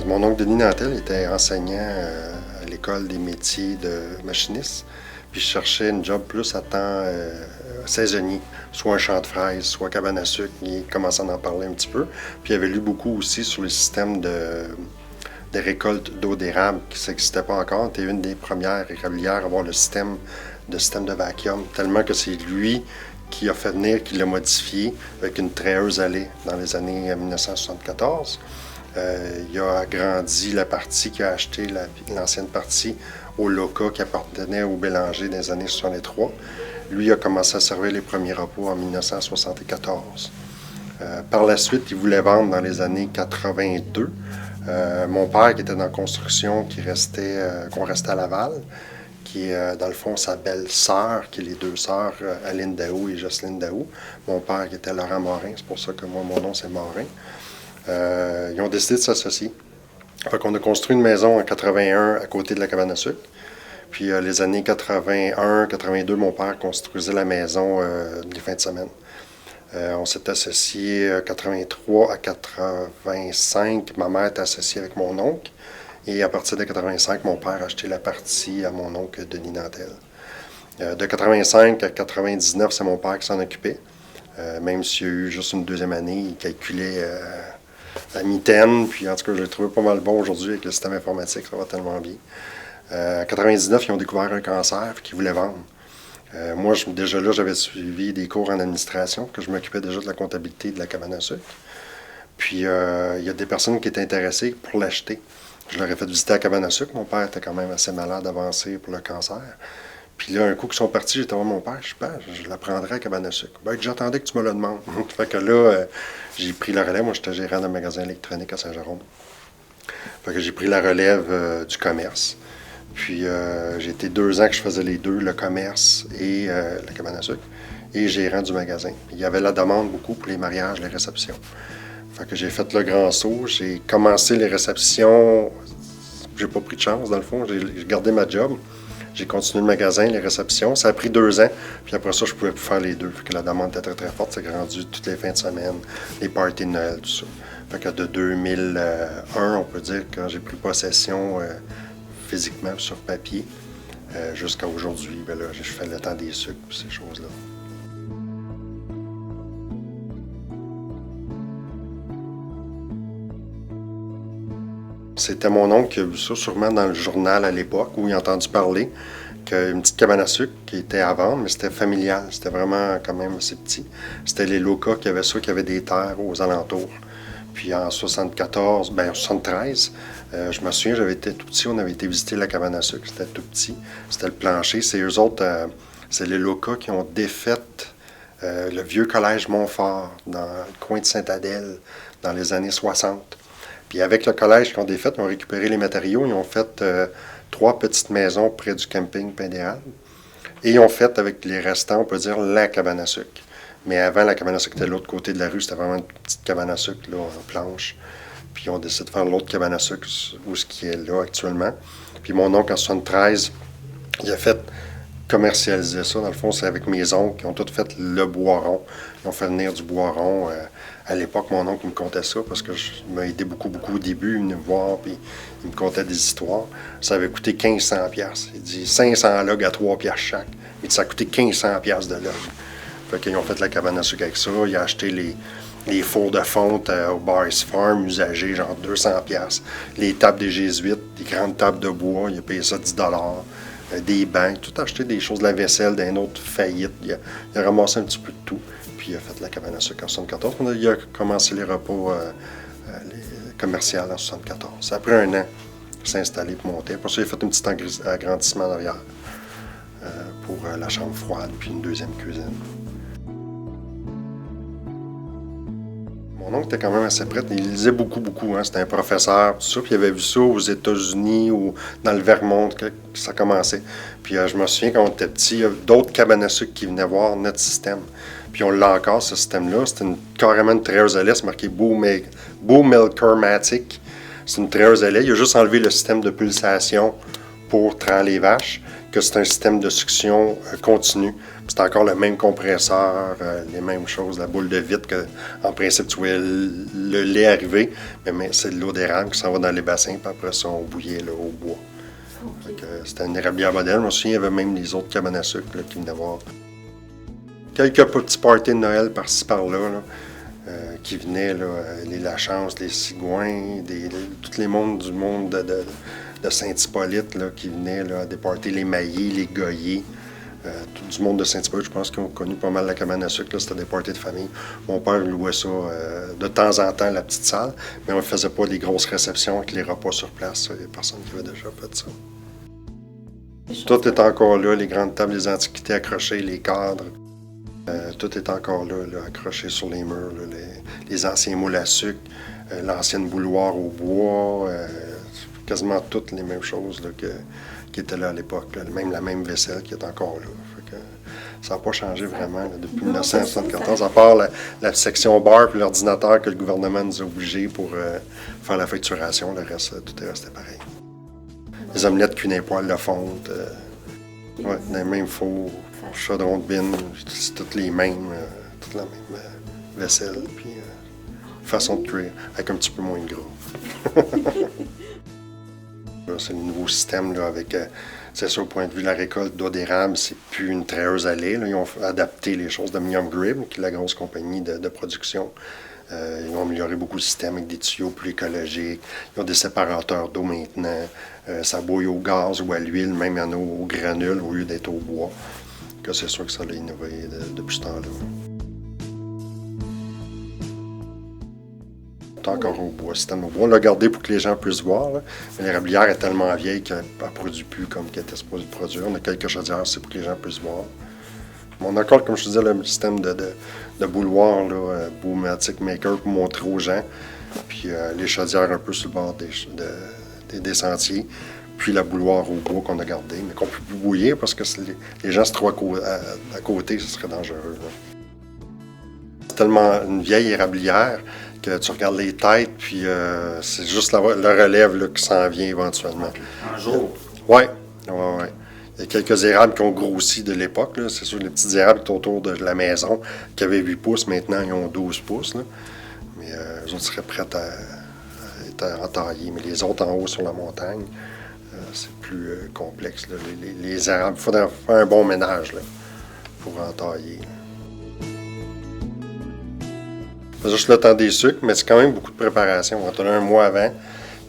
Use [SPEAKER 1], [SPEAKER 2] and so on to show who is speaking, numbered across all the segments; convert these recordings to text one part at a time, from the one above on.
[SPEAKER 1] Mon oncle Denis Nantel était enseignant à l'école des métiers de machiniste. Puis je cherchais une job plus à temps saisonnier, soit un champ de fraises, soit cabane à sucre. Il commençait à en parler un petit peu. Puis il avait lu beaucoup aussi sur le système de récolte d'eau d'érable qui n'existait pas encore. C'était une des premières érablières à avoir le système de vacuum, tellement que c'est lui qui a fait venir, qui l'a modifié avec une treilleuse allée dans les années 1974. Il a agrandi la partie, qui a acheté l'ancienne partie au Loca qui appartenait au Bélanger dans les années 63. Lui a commencé à servir les premiers repas en 1974. Par la suite, il voulait vendre dans les années 82. Mon père qui était dans la construction, qu'on restait à Laval, qui est dans le fond sa belle-sœur, qui est les deux sœurs, Aline Daou et Jocelyne Daou. Mon père qui était Laurent Morin, c'est pour ça que moi, mon nom c'est Morin. Ils ont décidé de s'associer. Fait qu'on a construit une maison en 81 à côté de la cabane à sucre. Puis les années 81, 82, mon père construisait la maison les fins de semaine. On s'est associés 83 à 85. Ma mère était associée avec mon oncle. Et à partir de 85, mon père a acheté la partie à mon oncle Denis Nantel. De 85 à 99, c'est mon père qui s'en occupait. Même s'il y a eu juste une deuxième année, il calculait à mi-temps. Puis en tout cas, je l'ai trouvé pas mal bon aujourd'hui avec le système informatique, ça va tellement bien. En 99, ils ont découvert un cancer qu'ils voulaient vendre. Moi, déjà là, j'avais suivi des cours en administration, que je m'occupais déjà de la comptabilité de la cabane à sucre. Puis, il y a des personnes qui étaient intéressées pour l'acheter. Je leur ai fait visiter la cabane à sucre. Mon père était quand même assez malade, avancé pour le cancer. Puis là, un coup qu'ils sont partis, j'étais voir mon père. Je la prendrais à la cabane à sucre. Ben, j'attendais que tu me le demandes. Fait que là, j'ai pris la relève. Moi, j'étais gérant d'un magasin électronique à Saint-Jérôme. Fait que j'ai pris la relève du commerce. Puis, j'ai été 2 ans que je faisais les deux, le commerce et la cabane à sucre, et gérant du magasin. Il y avait la demande beaucoup pour les mariages, les réceptions. Fait que j'ai fait le grand saut, j'ai commencé les réceptions, j'ai pas pris de chance dans le fond, j'ai gardé ma job. J'ai continué le magasin, les réceptions. Ça a pris 2 ans, puis après ça, je pouvais plus faire les deux. Fait que la demande était très très forte, c'est rendu toutes les fins de semaine, les parties de Noël, tout ça. Fait que de 2001, on peut dire, quand j'ai pris possession physiquement sur papier, jusqu'à aujourd'hui, ben là, je fais le temps des sucres, ces choses-là. C'était mon oncle qui a vu ça sûrement dans le journal à l'époque, où il a entendu parler qu'une petite cabane à sucre qui était à vendre, mais c'était familial, c'était vraiment quand même assez petit. C'était les Loca qui avaient ça, qui avaient des terres aux alentours. Puis en 74, en 73, je me souviens, j'avais été tout petit, on avait été visiter la cabane à sucre, c'était tout petit, c'était le plancher. C'est eux autres, c'est les Loca qui ont défait le vieux collège Montfort, dans le coin de Sainte-Adèle, dans les années 60. Puis avec le collège qu'ils ont défait, ils ont récupéré les matériaux, ils ont fait 3 petites maisons près du camping Pain-des-Halles. Et ils ont fait avec les restants, on peut dire, la cabane à sucre. Mais avant, la cabane à sucre était de l'autre côté de la rue, c'était vraiment une petite cabane à sucre là, en planche. Puis ils ont décidé de faire l'autre cabane à sucre, où ce qui est là actuellement. Puis mon oncle, en 73, il a fait commercialiser ça. Dans le fond, c'est avec mes oncles qui ont tous fait le Boiron. Ils ont fait venir du Boiron. À l'époque, mon oncle me contait ça parce que il m'a aidé beaucoup au début. Il venait me voir puis il me contait des histoires. Ça avait coûté 1500$. Il dit 500 logs à 3$ chaque. Il dit ça a coûté 1500$ de log. Fait qu'ils ont fait la cabane à sucre avec ça. Il a acheté les fours de fonte au Barris Farm usagés, genre 200$. Les tables des Jésuites, des grandes tables de bois, il a payé ça 10$. Des bancs, tout acheté des choses, de la vaisselle d'un autre faillite. Il a ramassé un petit peu de tout. Puis il a fait la cabane à sucre en 74. Il a commencé les repas commerciaux en 74. Ça a pris 1 an pour s'installer et monter. Après ça, il a fait un petit agrandissement derrière pour la chambre froide, puis une deuxième cuisine. Mon oncle était quand même assez prêt. Il lisait beaucoup. Hein. C'était un professeur, tout ça. Puis il avait vu ça aux États-Unis ou dans le Vermont, que ça commençait. Puis je me souviens, quand on était petit, il y a d'autres cabanes à sucre qui venaient voir notre système. Puis on l'a encore, ce système-là. C'était carrément une treilleuse à lait, c'est marqué Beau Milkermatic. C'est une treilleuse à lait. Il a juste enlevé le système de pulsation pour traire les vaches. que c'est un système de succion continu. C'est encore le même compresseur, les mêmes choses, la boule de vitre que, en principe, tu voyais le lait arriver, mais c'est de l'eau d'érable qui s'en va dans les bassins, puis après ça, on bouillait là, au bois. Okay. C'était une érablière modèle. Je me souviens, il y avait même les autres cabanes à sucre là, qui venaient voir. Quelques petits parties de Noël par-ci par-là, qui venaient, là, les Lachance, les Cigouins, tous les mondes du monde de Saint-Hippolyte là, qui venaient là, à des parties, les Maillés, les Goyers. Tout du monde de Saint-Hippolyte, je pense qu'ils ont connu pas mal la cabane à sucre. C'était des parties de famille. Mon père louait ça de temps en temps, la petite salle, mais on ne faisait pas des grosses réceptions avec les repas sur place. Il n'y a personne qui avait déjà fait ça. Tout est encore là, les grandes tables des antiquités accrochées, les cadres. Tout est encore là, accroché sur les murs. Là, les anciens moules à sucre, l'ancienne bouilloire au bois, quasiment toutes les mêmes choses là, qui étaient là à l'époque. Même la même vaisselle qui est encore là. Fait que, ça n'a pas changé vraiment là, depuis 1974, à part la section bar et l'ordinateur que le gouvernement nous a obligés pour faire la facturation. Le reste, tout est resté pareil. Les omelettes cuites dans les poêles de fonte, ouais, dans les mêmes fours, chaudron de bine, c'est toutes les mêmes, toute la même vaisselle, puis façon de cuire, avec un petit peu moins de gras. C'est le nouveau système là, avec, c'est sûr, au point de vue de la récolte d'eau d'érable, c'est plus une trailleuse à lait. Là. Ils ont adapté les choses de Miam Grib, qui est la grosse compagnie de production. Ils ont amélioré beaucoup le système avec des tuyaux plus écologiques. Ils ont des séparateurs d'eau maintenant. Ça bouille au gaz ou à l'huile, même il y en a au granule au lieu d'être au bois. Que c'est sûr que ça a innové depuis ce temps-là. C'est encore au bois, système au bois. On l'a gardé pour que les gens puissent voir, là. Mais l'érablière est tellement vieille qu'elle ne produit plus comme qu'elle était supposée produire. On a quelques chaudières, c'est pour que les gens puissent voir. Mais on a encore, comme je te disais, le système de bouilloire, Boomatic Maker pour montrer aux gens. Puis les chaudières un peu sur le bord des sentiers. Puis la bouilloire au bois qu'on a gardée, mais qu'on ne peut plus bouillir parce que les gens se trouvent à côté, ce serait dangereux. Là. C'est tellement une vieille érablière que tu regardes les têtes, puis c'est juste le relève là, qui s'en vient éventuellement.
[SPEAKER 2] Un jour?
[SPEAKER 1] Oui. Il y a quelques érables qui ont grossi de l'époque. C'est sûr, les petits érables qui sont autour de la maison, qui avaient 8 pouces, maintenant ils ont 12 pouces. Là. Mais eux autres seraient prêts à être entaillés. Mais les autres en haut sur la montagne, c'est plus complexe. Là. Les érables, il faudrait faire un bon ménage là, pour entailler. C'est juste le temps des sucres, mais c'est quand même beaucoup de préparation. On a un mois avant,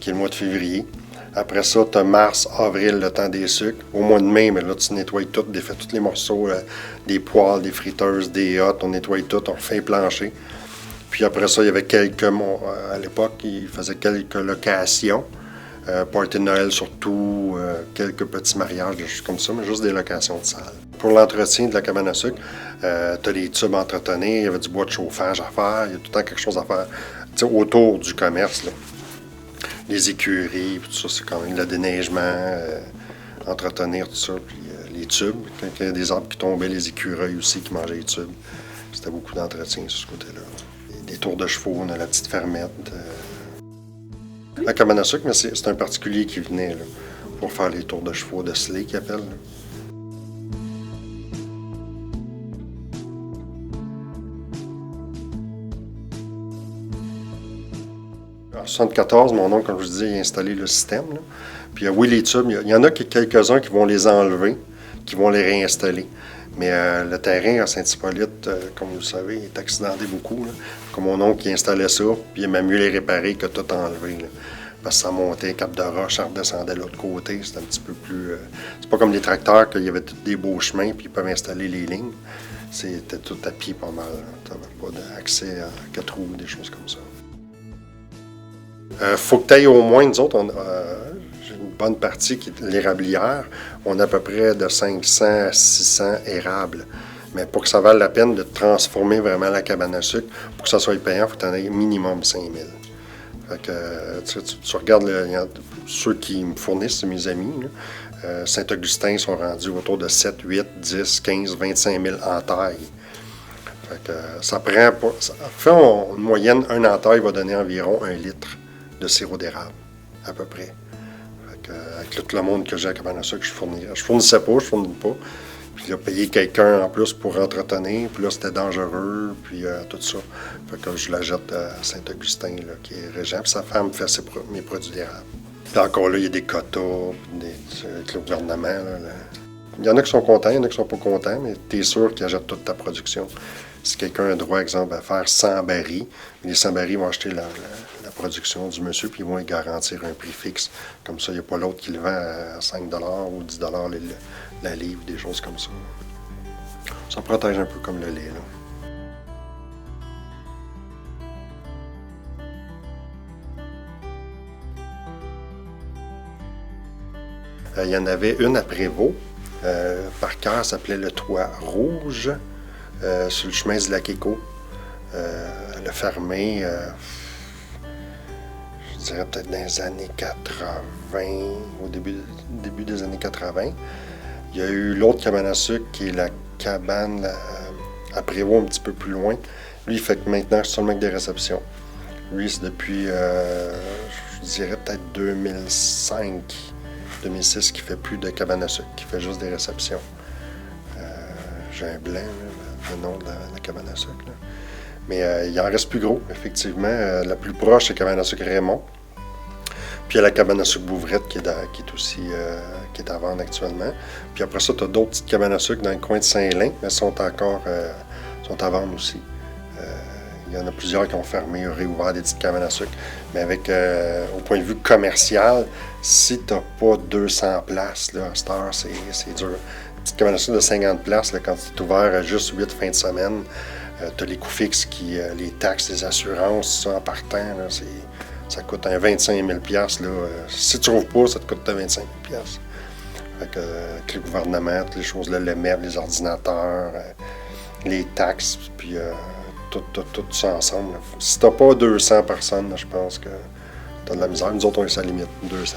[SPEAKER 1] qui est le mois de février. Après ça, tu as mars, avril, le temps des sucres. Au mois de mai, mais là, tu nettoies tout, défais tous les morceaux, des poêles, des friteuses, des hottes, on nettoie tout, on refait les planchers. Puis après ça, il y avait à l'époque, ils faisaient quelques locations. Party de Noël surtout, quelques petits mariages, des choses comme ça, mais juste des locations de salles. Pour l'entretien de la cabane à sucre, tu as des tubes à entretenir, il y avait du bois de chauffage à faire, il y a tout le temps quelque chose à faire autour du commerce. Là. Les écuries, tout ça, c'est quand même le déneigement, entretenir tout ça, puis les tubes, quand il y a des arbres qui tombaient, les écureuils aussi qui mangeaient les tubes. C'était beaucoup d'entretien sur ce côté-là. Des tours de chevaux, on a la petite fermette. La cabane à sucre, mais c'est un particulier qui venait là, pour faire les tours de chevaux de Slay, qu'ils appellent. Là. En 1974, mon oncle, comme je vous disais, il a installé le système. Là. Puis oui, les tubes, il y en a quelques-uns qui vont les enlever, qui vont les réinstaller. Mais le terrain à Saint-Hippolyte, comme vous le savez, est accidenté beaucoup. Là. Comme mon oncle qui installait ça, puis il aimait mieux les réparer que tout enlever. Là. Parce que ça montait Cap de Roche, ça redescendait de l'autre côté. C'était un petit peu plus... c'est pas comme les tracteurs, qu'il y avait des beaux chemins, puis ils peuvent installer les lignes. C'était tout à pied pas mal. Tu n'avais pas d'accès à 4 roues, des choses comme ça. Faut que tu ailles au moins, nous autres, j'ai une bonne partie qui est l'érablière. On a à peu près de 500 à 600 érables. Mais pour que ça vaille la peine de transformer vraiment la cabane à sucre, pour que ça soit payant, il faut que tu en aies minimum 5000. Fait que, tu regardes ceux qui me fournissent, c'est mes amis. Saint-Augustin sont rendus autour de 7, 8, 10, 15, 25 000 en taille. Fait que, ça prend pas. En moyenne, un entaille va donner environ 1 litre de sirop d'érable, à peu près. Fait que, Avec tout le monde que j'ai à cabane à sucre, je fournissais pas, je fournis pas. Puis là, payer quelqu'un en plus pour entretenir, puis là, c'était dangereux, puis tout ça. Fait que je la jette à Saint-Augustin, là, qui est régent, puis sa femme fait mes produits d'érable. Puis encore là, il y a des quotas, avec le gouvernement. Il y en a qui sont contents, il y en a qui sont pas contents, mais tu es sûr qu'ils achètent toute ta production. Si quelqu'un a droit, exemple, à faire 100 barils, les 100 barils vont acheter la production du monsieur, puis ils vont lui garantir un prix fixe. Comme ça, il n'y a pas l'autre qui le vend à 5 ou 10 la livre, des choses comme ça. Ça protège un peu comme le lait, là. Il y en avait une à Prévost. Par cœur, ça s'appelait le Toit Rouge, sur le chemin du lac Éco. Elle a fermé, je dirais peut-être dans les années 80, au début des années 80. Il y a eu l'autre cabane à sucre qui est la cabane à Prévost, un petit peu plus loin. Lui, il fait que maintenant seulement que des réceptions. Lui, c'est depuis, je dirais peut-être 2005. 2006 qui fait plus de cabane à sucre, qui fait juste des réceptions. J'ai un blanc, là, le nom de la cabane à sucre. Là. Mais il en reste plus gros, effectivement. La plus proche, c'est cabane à sucre Raymond. Puis il y a la cabane à sucre Bouvrette qui est aussi qui est à vendre actuellement. Puis après ça, tu as d'autres petites cabanes à sucre dans le coin de Saint-Lin, mais sont encore sont à vendre aussi. Il y en a plusieurs qui ont fermé, réouvert des petites cabanes à sucre. Mais avec, au point de vue commercial, si tu n'as pas 200 places, là, à cette heure, c'est dur. Une petite cabane à sucre de 50 places, là, quand tu es ouvert juste 8 fins de semaine, tu as les coûts fixes, les taxes, les assurances, ça en partant, là, ça coûte un 25 000 $. Là. Si tu ne trouves pas, ça te coûte 25 000 $. Fait que, avec le gouvernement, toutes les choses, là, le meuble, les ordinateurs, les taxes, puis tout ça ensemble. Là. Si tu n'as pas 200 personnes, là, je pense que tu as de la misère. Nous autres, on est à la limite, 200.